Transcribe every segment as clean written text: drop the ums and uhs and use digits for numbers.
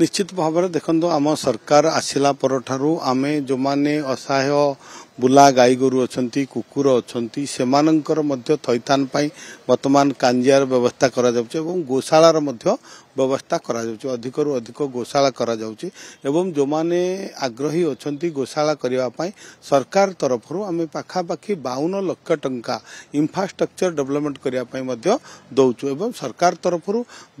निश्चित भाव में देखो आम सरकार आसला परठारू आमे जो माने असहाय बुला गाई गोरु अच्छी कुकुर अच्छी से थैथान वर्तमान कांजियार व्यवस्था करा गोशालार व्यवस्था करा अधिक रु अधिक गोशाला करा एवं जो माने आग्रही अच्छी गोशाला करने सरकार तरफ आम पाखापाखि 52 लाख टंका इंफ्रास्ट्रक्चर डेवलपमेंट करने दौचु एवं सरकार तरफ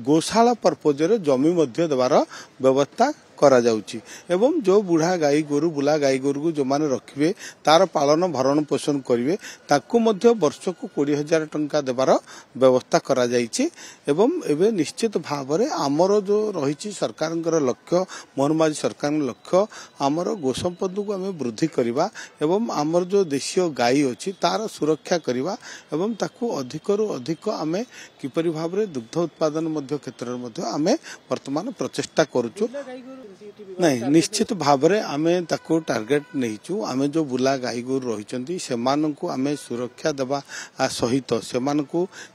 गोशाला पर्पज जमी देवार व्यवस्था करा जाउची एवं जो बुढ़ा गाई गोरु बुला गाई गोरु को जो माने रखिबे तार पालन भरण पोषण करिवे ताकू मध्य वर्ष को 20,000 टंका देवार व्यवस्था करा जाइछि एवं एबे निश्चित भाव में आमर जो रही सरकार लक्ष्य मोहन माझी सरकार लक्ष्य आमर गोसंपद को आम वृद्धि करवा एवं आमर जो देशीय गाई अच्छी तार सुरक्षा करवा एवं ताकू अधिक रु अधिक आम किपरि भाव में दुग्ध उत्पादन क्षेत्र में आम वर्तमान प्रचेष्टा करूछु नहीं निश्चित भाव में आम ताको टार्गेट नहींचु आम जो बुला गाई गोरु रही आम सुरक्षा देवा सहित से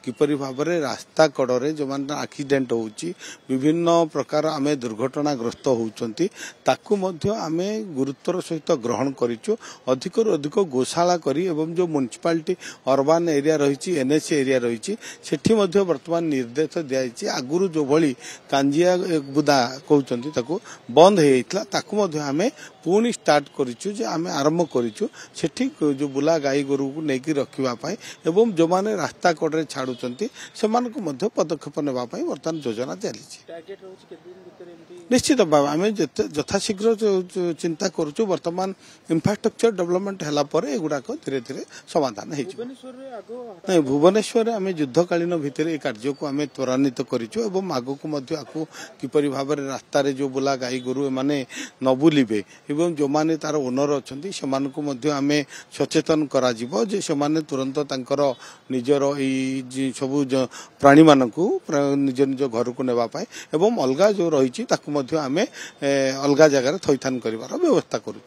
किपरि भाव में रास्ता कड़े जो मान एक्सीडेंट होउची विभिन्न प्रकार आम दुर्घटनाग्रस्त होउचंती ताकू मध्य आम गुरुत्वर सहित ग्रहण करिचु अधिक रु अधिक गोशाला करी एवं जो म्युनिसिपालिटी अर्बान एरिया रही एनएसी एरिया रही सेठी मध्य वर्तमान निर्देश दिखाई आगुरु जो भली कांजिया बुदा कहते ताकू बंद होता ताकू मध्य आमे पुणी स्टार्ट करिचु जे आमे आरंभ करिचु सेठी जो बुला गाई गोरु को नेकी रखिबा पाई एवं जो माने रास्ता कड़े छाड़ुचंती सेमान को मध्य पदक्षेप नेबा पाई वर्तमान योजना चली निश्चित भाव आम यथाशीघ्र चिंता करुचु वर्तमान इंफ्रास्ट्रक्चर डेवलपमेंट हैला परे एगुड़ाक धीरे धीरे समाधान हो भुवनेश्वर आम युद्धकालीन भितर ए कार्य को आम त्वरान्वित करिचु एवं आगको मध्य आकु किपरि भाव में रास्ता रे जो बुला गाई गोरु माने न बुलिबे एवं जो माने तार ओनर अच्छी से आम सचेतन करा जिवो जे से माने तुरंत तांकर निजर ई सब प्राणी मानकु निज निज घर को नेबा पाए एवं अलगा जो रही ताकू मध्य आमे अलगा जगह थैथान करिवार व्यवस्था करूछु।